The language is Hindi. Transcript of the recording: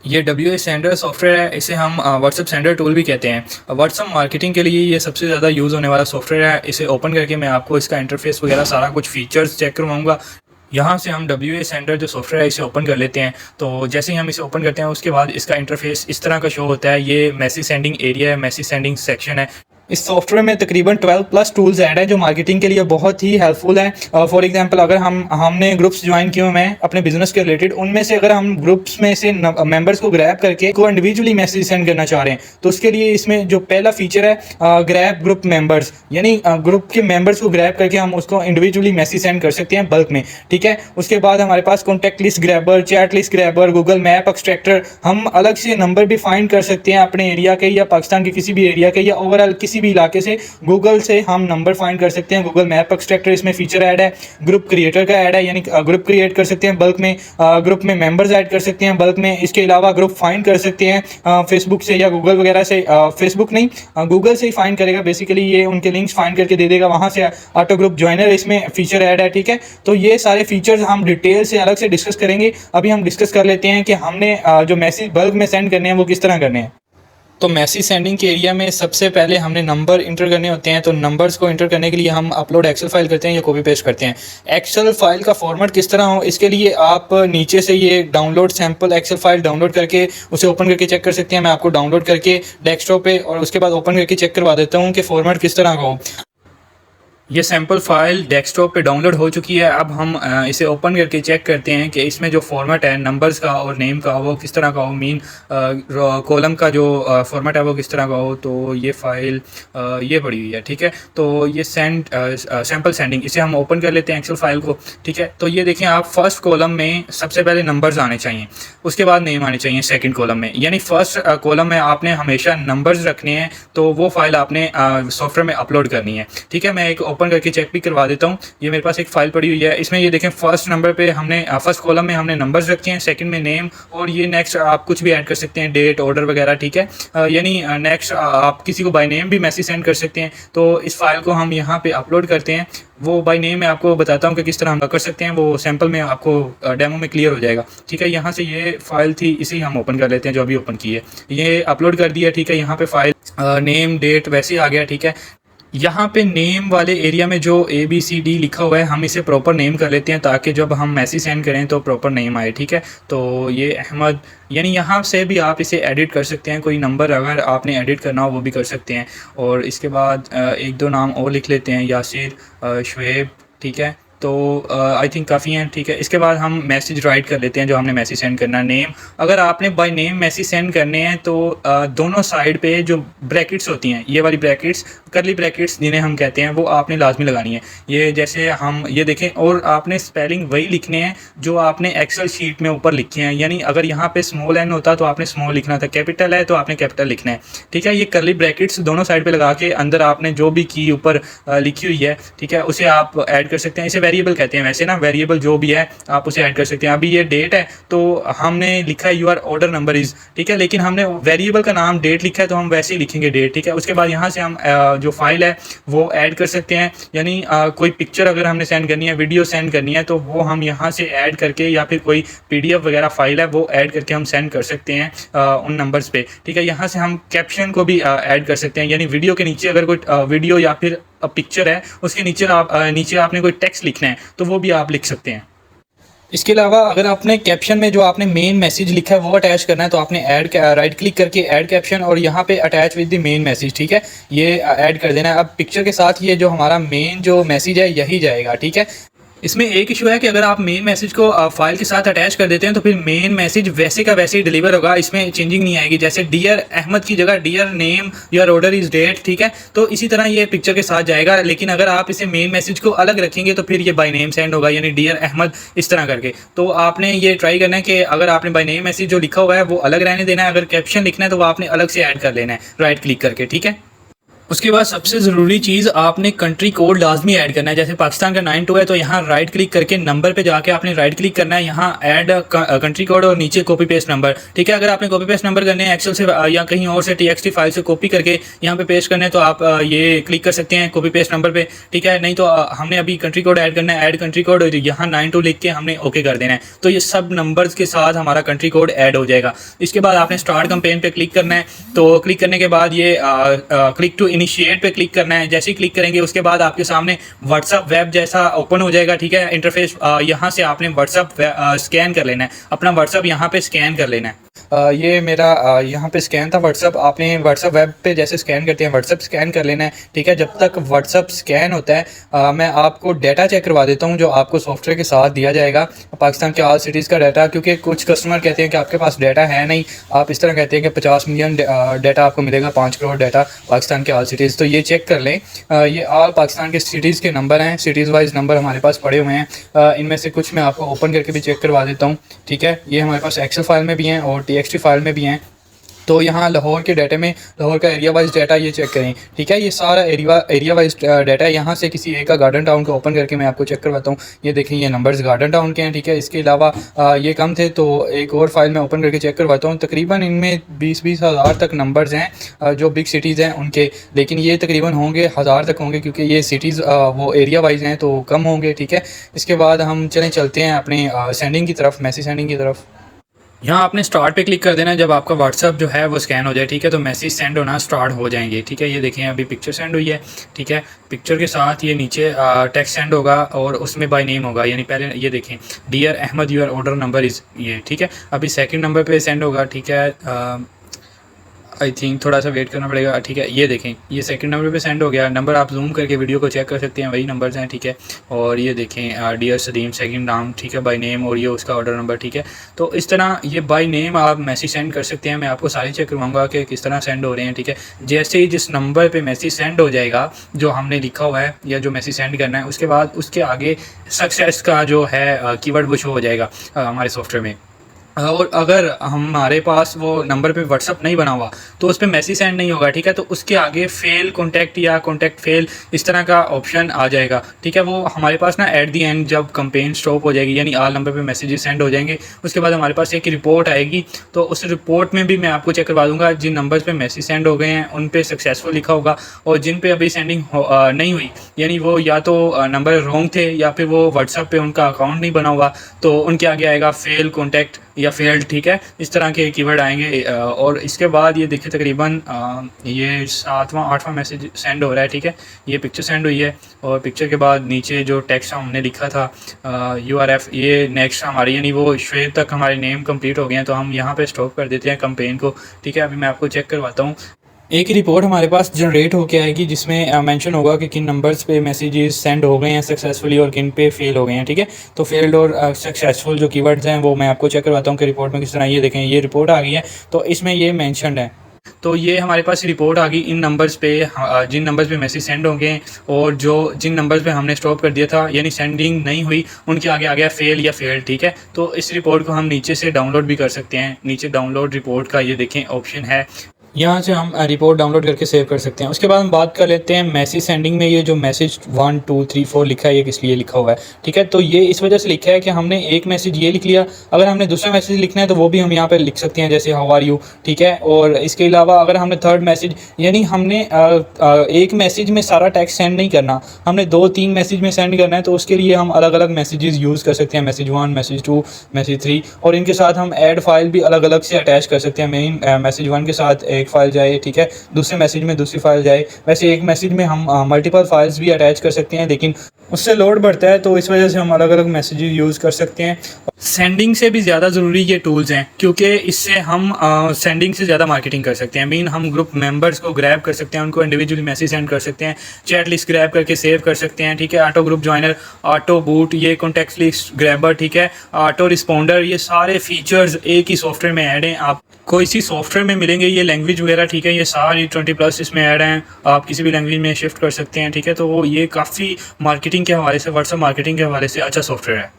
ये WA सेंडर सॉफ्टवेयर है, इसे हम व्हाट्सएप सेंडर टूल भी कहते हैं। व्हाट्सएप मार्केटिंग के लिए ये सबसे ज़्यादा यूज़ होने वाला सॉफ्टवेयर है। इसे ओपन करके मैं आपको इसका इंटरफेस वगैरह सारा कुछ फीचर्स चेक करवाऊंगा। यहाँ से हम WA सेंडर जो सॉफ्टवेयर है इसे ओपन कर लेते हैं। तो जैसे ही हम इसे ओपन करते हैं उसके बाद इसका इंटरफेस इस तरह का शो होता है। ये मैसेज सेंडिंग एरिया है, मैसेज सेंडिंग सेक्शन है। इस सॉफ्टवेयर में तकरीबन 12 प्लस टूल्स ऐड हैं जो मार्केटिंग के लिए बहुत ही हेल्पफुल हैं। फॉर एग्जांपल अगर हमने ग्रुप्स ज्वाइन किए हुए हैं अपने बिजनेस के रिलेटेड, उनमें से अगर हम ग्रुप्स में से मेंबर्स को ग्रैब करके को इंडिविजुअली मैसेज सेंड करना चाह रहे हैं तो उसके लिए इसमें जो पहला फीचर है ग्रैब ग्रुप मेंबर्स, यानी ग्रुप के मेंबर्स को ग्रैब करके हम उसको इंडिविजुअली मैसेज सेंड कर सकते हैं बल्क में। ठीक है, उसके बाद हमारे पास contact list grabber, chat list grabber, Google map extractor, हम अलग से नंबर भी फाइंड कर सकते हैं अपने एरिया के या पाकिस्तान के किसी भी एरिया के या ओवरऑल किसी भी इलाके से। गूगल से हम नंबर फाइंड कर सकते हैं। गूगल मैप एक्सट्रैक्टर इसमें फीचर ऐड है। ग्रुप क्रिएटर का ऐड है, यानी ग्रुप क्रिएट कर सकते हैं बल्क में। ग्रुप में मेंबर्स ऐड कर सकते हैं बल्क में। इसके अलावा ग्रुप फाइंड कर सकते हैं फेसबुक से या गूगल वगैरह से। फेसबुक नहीं, गूगल से ही फाइंड करेगा बेसिकली, ये उनके लिंक्स फाइंड करके दे देगा, वहाँ से ऑटो ग्रुप ज्वाइनर इसमें फीचर ऐड है। ठीक है, तो ये सारे फीचर्स हम डिटेल से अलग से डिस्कस करेंगे। अभी हम डिस्कस कर लेते हैं कि हमने जो मैसेज बल्क में सेंड करने हैं वो किस तरह करने हैं। तो मैसेज सेंडिंग के एरिया में सबसे पहले हमने नंबर इंटर करने होते हैं। तो नंबर्स को इंटर करने के लिए हम अपलोड एक्सेल फाइल करते हैं या कॉपी पेस्ट करते हैं। एक्सेल फाइल का फॉर्मेट किस तरह हो, इसके लिए आप नीचे से ये download sample excel file download करके उसे ओपन करके चेक कर सकते हैं। मैं आपको डाउनलोड करके डेस्कटॉप पे और उसके बाद ओपन करके चेक करवा देता हूँ कि फॉर्मेट किस तरह का हो। ये सैम्पल फाइल डेस्कटॉप पे डाउनलोड हो चुकी है। अब हम इसे ओपन करके चेक करते हैं कि इसमें जो फॉर्मेट है नंबर्स का और नेम का वो किस तरह का हो, मीन कॉलम का जो फॉर्मेट है वो किस तरह का हो। तो ये फाइल ये पड़ी हुई है। ठीक है, तो ये सैम्पल सेंडिंग, इसे हम ओपन कर लेते हैं एक्सेल फाइल को। ठीक है, तो ये देखें आप, फर्स्ट कॉलम में सबसे पहले नंबर्स आने चाहिए, उसके बाद नेम आने चाहिए सेकेंड कॉलम में। यानी फर्स्ट कॉलम में आपने हमेशा नंबर्स रखने हैं, तो वो फाइल आपने सॉफ्टवेयर में अपलोड करनी है। ठीक है, मैं एक ओपन करके चेक भी करवा देता हूँ। ये मेरे पास एक फाइल पड़ी हुई है, इसमें ये देखें फर्स्ट नंबर पे हमने फर्स्ट कॉलम में हमने नंबर्स रखे हैं, सेकंड में नेम, और ये नेक्स्ट आप कुछ भी ऐड कर सकते हैं, डेट, ऑर्डर वगैरह। ठीक है, यानी नेक्स्ट आप किसी को बाय नेम भी मैसेज सेंड कर सकते हैं। तो इस फाइल को हम यहाँ पे अपलोड करते हैं। वो बाय नेम मैं आपको बताता हूँ कि किस तरह हम कर सकते हैं, वो सैम्पल में आपको डेमो में क्लियर हो जाएगा। ठीक है, यहाँ से ये फाइल थी, इसे हम ओपन कर लेते हैं जो अभी ओपन की है। ये अपलोड कर दिया। ठीक है, यहाँ पे फाइल नेम डेट वैसे आ गया। ठीक है, यहाँ पे नेम वाले एरिया में जो ABCD लिखा हुआ है हम इसे प्रॉपर नेम कर लेते हैं ताकि जब हम मैसेज सेंड करें तो प्रॉपर नेम आए। ठीक है, तो ये अहमद, यानी यहाँ से भी आप इसे एडिट कर सकते हैं। कोई नंबर अगर आपने एडिट करना हो वो भी कर सकते हैं। और इसके बाद एक दो नाम और लिख लेते हैं, यासिर, शुएब। ठीक है, तो आई थिंक काफ़ी हैं। ठीक है, इसके बाद हम मैसेज राइट कर लेते हैं जो हमने मैसेज सेंड करना। नेम, अगर आपने बाय नेम मैसेज सेंड करने हैं तो दोनों साइड पे जो ब्रैकेट्स होती हैं, ये वाली ब्रैकेट्स, करली ब्रैकेट्स जिन्हें हम कहते हैं, वो आपने लाजमी लगानी है। ये जैसे हम ये देखें, और आपने स्पेलिंग वही लिखने हैं जो आपने एक्सेल शीट में ऊपर लिखे हैं। यानी अगर यहाँ पे स्मॉल n होता तो आपने स्मॉल लिखना था, कैपिटल है तो आपने कैपिटल लिखना है। ठीक है, ये करली ब्रैकेट्स दोनों साइड पे लगा के अंदर आपने जो भी की ऊपर लिखी हुई है, ठीक है, उसे आप ऐड कर सकते हैं। इसे वेरिएबल कहते हैं वैसे ना, वेरिएबल जो भी है आप उसे ऐड कर सकते हैं। अभी ये डेट है तो हमने लिखा है योर ऑर्डर नंबर इज़, ठीक है, लेकिन हमने वेरिएबल का नाम डेट लिखा है तो हम वैसे ही लिखेंगे डेट। ठीक है, उसके बाद यहाँ से हम जो फाइल है वो ऐड कर सकते हैं। यानी कोई पिक्चर अगर हमने सेंड करनी है, वीडियो सेंड करनी है, तो वो हम यहाँ से ऐड करके, या फिर कोई PDF वगैरह फाइल है वो ऐड करके हम सेंड कर सकते हैं उन नंबर्स पे। ठीक है, यहाँ से हम कैप्शन को भी ऐड कर सकते हैं। यानी वीडियो के नीचे अगर कोई वीडियो या फिर पिक्चर है उसके नीचे आपने कोई टेक्स्ट लिखना है तो वो भी आप लिख सकते हैं। इसके अलावा अगर आपने कैप्शन में जो आपने मेन मैसेज लिखा है वो अटैच करना है तो आपने राइट क्लिक करके ऐड कैप्शन, और यहाँ पे attach with the main message, ठीक है, ये ऐड कर देना है। अब पिक्चर के साथ ये जो हमारा मेन जो मैसेज है यही जाएगा। ठीक है, इसमें एक इशू है कि अगर आप मेन मैसेज को फाइल के साथ अटैच कर देते हैं तो फिर मेन मैसेज वैसे का वैसे ही डिलीवर होगा, इसमें चेंजिंग नहीं आएगी। जैसे डियर अहमद की जगह dear name, your order is date, ठीक है, तो इसी तरह ये पिक्चर के साथ जाएगा। लेकिन अगर आप इसे मेन मैसेज को अलग रखेंगे तो फिर ये बाय नेम सेंड होगा, यानी डियर अहमद इस तरह करके। तो आपने ये ट्राई करना है कि अगर आपने बाय नेम मैसेज जो लिखा हुआ है वो अलग रहने देना है, अगर कैप्शन लिखना है तो वो आपने अलग से ऐड कर लेना है राइट क्लिक करके। ठीक है, उसके बाद सबसे ज़रूरी चीज़ आपने कंट्री कोड लाजमी ऐड करना है। जैसे पाकिस्तान का 92 है तो यहाँ राइट क्लिक करके नंबर पे जाके आपने राइट क्लिक करना है, यहाँ ऐड कंट्री कोड और नीचे कॉपी पेस्ट नंबर। ठीक है, अगर आपने कॉपी पेस्ट नंबर करने हैं एक्सेल से या कहीं और से TXT फाइल से कॉपी करके यहाँ पे पेस्ट करने हैं तो आप ये क्लिक कर सकते हैं कॉपी पेस्ट नंबर पे। ठीक है, नहीं तो हमने अभी कंट्री कोड ऐड करना है, ऐड कंट्री कोड, यहाँ 92 लिख के हमने ओके कर देना है, तो ये सब नंबर्स के साथ हमारा कंट्री कोड ऐड हो जाएगा। इसके बाद आपने स्टार्ट कैंपेन पे क्लिक करना है, तो क्लिक करने के बाद ये क्लिक टू इनिशिएट पे क्लिक करना है। जैसे ही क्लिक करेंगे उसके बाद आपके सामने व्हाट्सअप वेब जैसा ओपन हो जाएगा। ठीक है, इंटरफेस यहाँ से आपने व्हाट्सअप स्कैन कर लेना है, अपना व्हाट्सअप यहाँ पे स्कैन कर लेना है। ये मेरा यहाँ पे स्कैन था व्हाट्सअप, आपने व्हाट्सअप वेब पे जैसे स्कैन करते हैं व्हाट्सअप स्कैन कर लेना है। ठीक है, जब तक व्हाट्सअप स्कैन होता है मैं आपको डाटा चेक करवा देता हूँ जो आपको सॉफ्टवेयर के साथ दिया जाएगा, पाकिस्तान के ऑल सिटीज़ का डाटा। क्योंकि कुछ कस्टमर कहते हैं कि आपके पास डाटा है नहीं, आप इस तरह कहते हैं कि 50 मिलियन डाटा आपको मिलेगा, 5 करोड़ डाटा पाकिस्तान के ऑल सिटीज़। तो ये चेक कर लें, ये ऑल पाकिस्तान के सिटीज़ के नंबर हैं, सिटीज़ वाइज नंबर हमारे पास पड़े हुए हैं। इनमें से कुछ मैं आपको ओपन करके भी चेक करवा देता हूँ। ठीक है, ये हमारे पास एक्सेल फाइल में भी हैं और TXT फाइल में भी हैं। तो यहाँ लाहौर के डाटे में लाहौर का एरिया वाइज डाटा ये चेक करें। ठीक है, ये सारा एरिया वाइज डाटा है। यहाँ से किसी एक का गार्डन टाउन को ओपन करके मैं आपको चेक करवाता हूँ। ये देखें, ये नंबर्स गार्डन टाउन के हैं। ठीक है, इसके अलावा ये कम थे तो एक और फाइल में ओपन करके चेक करवाता हूँ। तकरीबन इनमें 20-20 हज़ार तक नंबर्स हैं जो बिग सिटीज़ हैं उनके, लेकिन ये तकरीबन होंगे 1000 तक होंगे क्योंकि ये सिटीज़ वो एरिया वाइज हैं तो कम होंगे। ठीक है, इसके बाद हम चलते हैं अपने सेंडिंग की तरफ, मैसेज सेंडिंग की तरफ। यहाँ आपने स्टार्ट पे क्लिक कर देना है जब आपका व्हाट्सअप जो है वो स्कैन हो जाए। ठीक है, तो मैसेज सेंड होना स्टार्ट हो जाएंगे। ठीक है, ये देखें अभी पिक्चर सेंड हुई है। ठीक है, पिक्चर के साथ ये नीचे टेक्स्ट सेंड होगा और उसमें बाय नेम होगा, यानी पहले ये देखें dear Ahmed your order number is ये। ठीक है, अभी सेकंड नंबर पे सेंड होगा। ठीक है, आई थिंक थोड़ा सा वेट करना पड़ेगा। ठीक है, ये देखें ये सेकंड नंबर पे सेंड हो गया। नंबर आप जूम करके वीडियो को चेक कर सकते हैं, वही नंबर्स हैं। ठीक है, और ये देखें डियर सलीम सेकंड नाम, ठीक है, बाय नेम, और ये उसका ऑर्डर नंबर। ठीक है, तो इस तरह ये बाय नेम आप मैसेज सेंड कर सकते हैं। मैं आपको सारी चेक करवाऊंगा कि किस तरह सेंड हो रहे हैं। ठीक है, जैसे ही जिस नंबर पर मैसेज सेंड हो जाएगा जो हमने लिखा हुआ है या जो मैसेज सेंड करना है, उसके बाद उसके आगे सक्सेस का जो है कीवर्ड वो शो हो जाएगा हमारे सॉफ्टवेयर में। और अगर हमारे पास वो नंबर पे व्हाट्सअप नहीं बना हुआ तो उस पर मैसेज सेंड नहीं होगा। ठीक है, तो उसके आगे फेल कॉन्टैक्ट या कॉन्टैक्ट फेल इस तरह का ऑप्शन आ जाएगा। ठीक है, वो हमारे पास ना एट दी एंड जब कैंपेन स्टॉप हो जाएगी यानी आल नंबर पे मैसेजेस सेंड हो जाएंगे, उसके बाद हमारे पास एक रिपोर्ट आएगी। तो उस रिपोर्ट में भी मैं आपको चेक करवा दूंगा जिन नंबर्स पे मैसेज सेंड हो गए हैं उन पे सक्सेसफुल लिखा होगा, और जिन पे अभी सेंडिंग नहीं हुई यानी वो या तो नंबर रॉन्ग थे या फिर वो व्हाट्सअप पे उनका अकाउंट नहीं बना हुआ तो उनके आगे आएगा फेल कॉन्टैक्ट या फेल्ड। ठीक है, इस तरह के कीवर्ड आएंगे। और इसके बाद ये देखिए तकरीबन ये 7वां-8वां मैसेज सेंड हो रहा है। ठीक है, ये पिक्चर सेंड हुई है और पिक्चर के बाद नीचे जो टेक्स्ट हमने लिखा था URF, ये नेक्स्ट हमारी यानी वो श्वेत तक हमारे नेम कंप्लीट हो गए हैं, तो हम यहाँ पे स्टॉप कर देते हैं कैंपेन को। ठीक है, अभी मैं आपको चेक करवाता हूँ। एक रिपोर्ट हमारे पास जनरेट होके आएगी जिसमें मेंशन होगा कि किन नंबर्स पे मैसेजेस सेंड हो गए हैं सक्सेसफुली और किन पे फेल हो गए हैं। ठीक है, तो फेल्ड और सक्सेसफुल जो कीवर्ड्स हैं वो मैं आपको चेक करवाता हूँ कि रिपोर्ट में किस तरह। ये देखें, ये रिपोर्ट आ गई है तो इसमें ये मेंशनड है। तो ये हमारे पास रिपोर्ट आ गई इन नंबर्स पे, जिन नंबर्स पे मैसेज सेंड होंगे और जिन नंबर्स पे हमने स्टॉप कर दिया था यानी सेंडिंग नहीं हुई उनके आगे आ गया फेल या फेल्ड। ठीक है, तो इस रिपोर्ट को हम नीचे से डाउनलोड भी कर सकते हैं। नीचे डाउनलोड रिपोर्ट का ये देखें ऑप्शन है, यहाँ से हम रिपोर्ट डाउनलोड करके सेव कर सकते हैं। उसके बाद हम बात कर लेते हैं मैसेज सेंडिंग में ये जो मैसेज 1 2 3 4 लिखा है ये किस लिए लिखा हुआ है। ठीक है, तो ये इस वजह से लिखा है कि हमने एक मैसेज ये लिख लिया, अगर हमने दूसरा मैसेज लिखना है तो वो भी हम यहाँ पे लिख सकते हैं जैसे हाउ आर यू। ठीक है, और इसके अलावा अगर हमने थर्ड मैसेज यानी हमने एक मैसेज में सारा टेक्स्ट सेंड नहीं करना, हमने 2-3 मैसेज में सेंड करना है तो उसके लिए हम अलग अलग मैसेजेस यूज़ कर सकते हैं, मैसेज 1, मैसेज 2, मैसेज 3, और इनके साथ हम ऐड फाइल भी अलग अलग से अटैच कर सकते हैं। मेन मैसेज 1 के साथ एक फाइल जाए, ठीक है, दूसरे मैसेज में दूसरी फाइल जाए। वैसे एक मैसेज में हम मल्टीपल फाइल्स भी अटैच कर सकते हैं लेकिन उससे लोड बढ़ता है तो इस वजह से हम अलग अलग मैसेजेस यूज़ कर सकते हैं। सेंडिंग से भी ज़्यादा ज़रूरी ये टूल्स हैं क्योंकि इससे हम सेंडिंग से ज़्यादा मार्केटिंग कर सकते हैं। मीन हम ग्रुप मेंबर्स को ग्रैब कर सकते हैं, उनको इंडिविजुअली मैसेज सेंड कर सकते हैं, चैट लिस्ट ग्रैब करके सेव कर सकते हैं। ठीक है, auto group joiner, auto boot, ये कॉन्टेक्ट लिस्ट ग्रैबर, ठीक है, ऑटो रिस्पॉन्डर, ये सारे फीचर्स एक ही सॉफ्टवेयर में ऐड हैं। आप कोई सी सॉफ्टवेयर में मिलेंगे ये लैंग्वेज वगैरह। ठीक है, ये सारी 20+ इसमें ऐड हैं, आप किसी भी लैंग्वेज में शिफ्ट कर सकते हैं। ठीक है, तो ये काफ़ी मार्केटिंग के हवाले से, व्हाट्सएप मार्केटिंग के हवाले से अच्छा सॉफ्टवेयर है।